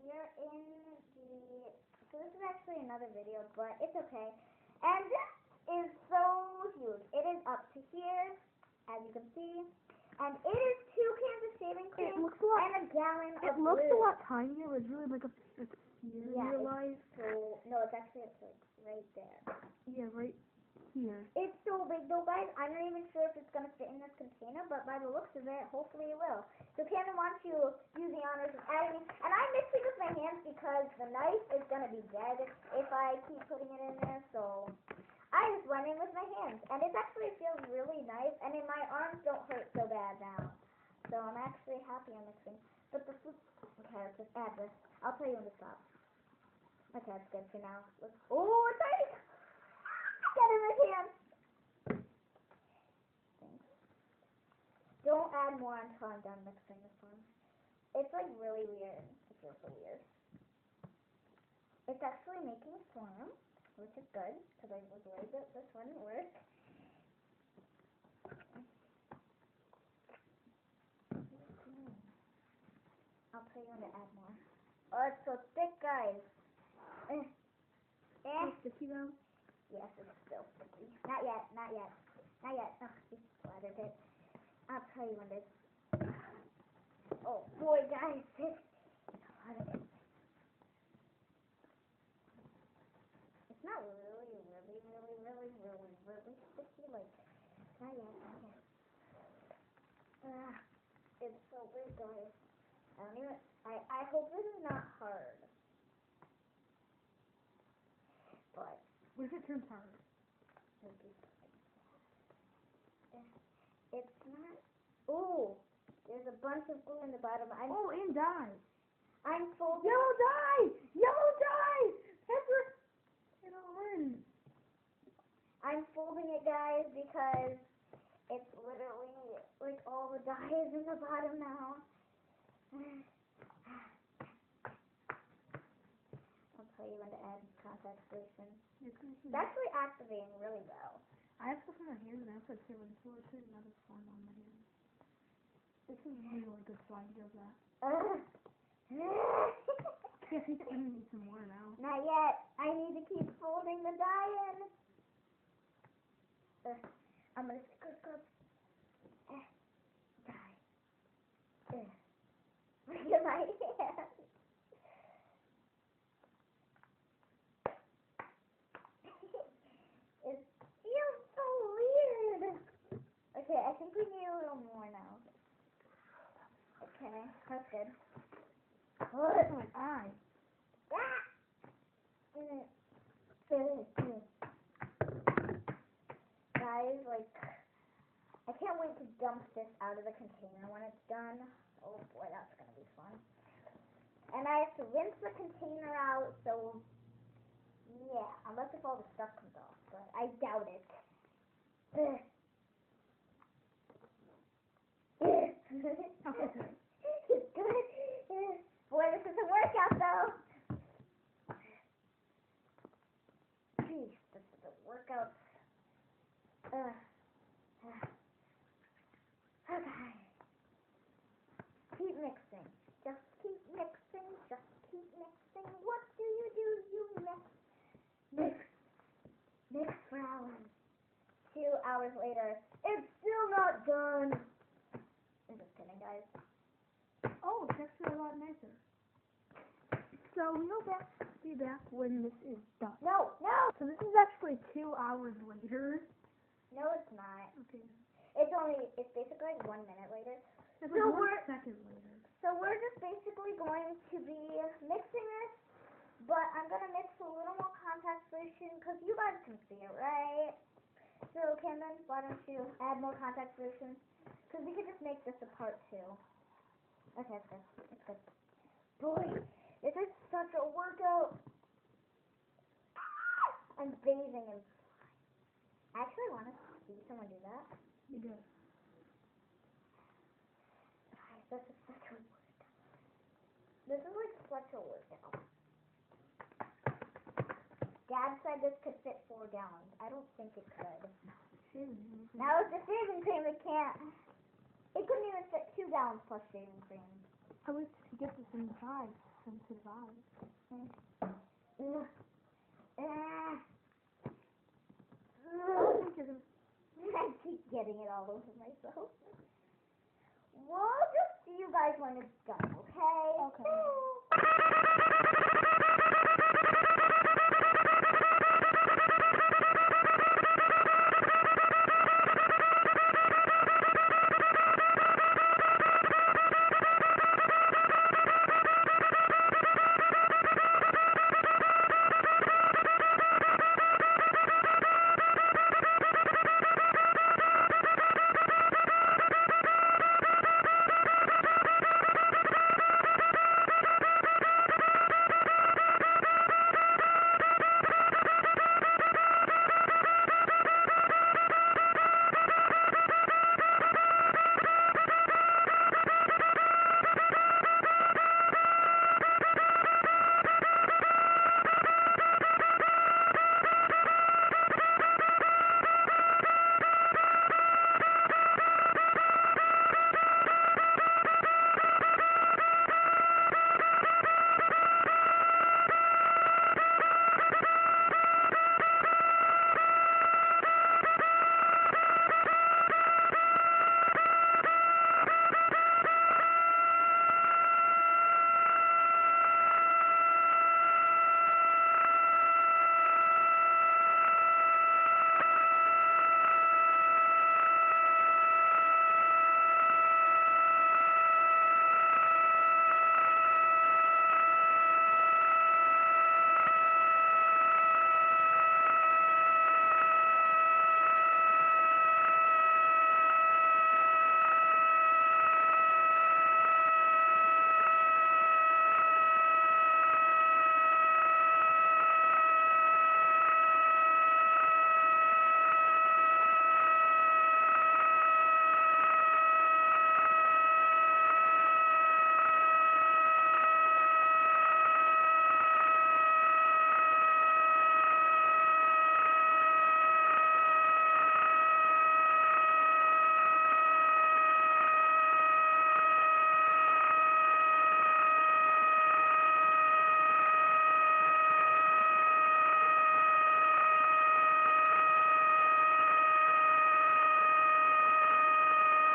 we're in the, so this is actually another video, but it's okay. And this is so huge. It is up to here, as you can see. And it is 2 cans of shaving cream and a gallon of It looks a glue. lot tinier. It's really like a here in Yeah, real it's life. so, no, it's actually like right there. Yeah, right here. It's so big though, guys. I'm not even sure if it's going to fit in this container, but by the looks of it, hopefully it will. So Camden wants to do the honors of adding it. And I'm mixing with my hands because the knife is going to be dead if I keep putting it in there. So I just went in with my hands. And it actually feels really nice. And then my arms don't hurt so bad now. So I'm actually happy I'm mixing. But the food... Okay, let's just add this. I'll tell you when to stop. Okay, that's good for now. Oh, it's already... Get in my hands! Thanks. Don't add more until I'm done mixing this one. It's like really weird. It feels so weird. It's actually making foam, which is good, because I was worried that this wouldn't work. I'll tell you when to add more. Oh, it's so thick, guys. Sticky though? Yes, it's still sticky. Not yet, not yet. Not yet. Oh, you splattered it. I'll tell you when this. Oh boy, guys, it's a lot of it. It's not really sticky. Like, not yet, not yet. It's so big, guys. I don't even. I hope this is not hard. But. What if it turns hard? It's not. Ooh, there's a bunch of glue in the bottom. And dye. I'm folding. Yellow dye! Yellow dye! That's what it all in. I'm folding it, guys, because it's literally like all the dye is in the bottom now. I'll tell you when to add contact solution. It's actually activating really well. I have stuff on my hands and I also have serum fluid too, and other slime on my hands. This is really good slime does that. I think I need some more now. Not yet. I need to keep folding the dye in. I'm gonna scrub. Dye. Look at my hand. It feels so weird. Okay, I think we need a little more now. Okay, that's good. That's my eye. Guys, like, I can't wait to dump this out of the container when it's done. Oh boy, that's gonna be fun. And I have to rinse the container out, so yeah, unless if all the stuff comes off, but I doubt it. It's good. Boy, this is a workout though. Jeez, this is a workout. Okay. Keep mixing. Just keep mixing. Just keep mixing. What do? You mix. Mix. Mix for hours. 2 hours later, it's still not done. I'm just kidding, guys. Oh, it's actually a lot nicer. So we'll be back when this is done. No. So this is actually 2 hours later. No, it's not. Okay. It's basically like 1 minute later. It's So like 1 second later. So we're just basically going to be mixing this, but I'm going to mix a little more contact solution because you guys can see it, right? So Camden, why don't you add more contact solution? Because we could just make this a part 2. Okay, it's good. It's good. Boy, this is such a workout. I'm bathing in slime. I actually want to see someone do that. You do. This is such a workout. This is like such a workout. Dad said this could fit 4 gallons. I don't think it could. Now it's the shaving cream, it can't. It couldn't even fit 2 gallons plus shaving cream. I wish to get this inside. and survive. Ugh. Ah. I think you're gonna. I keep getting it all over myself. We'll just see you guys when it's done, okay?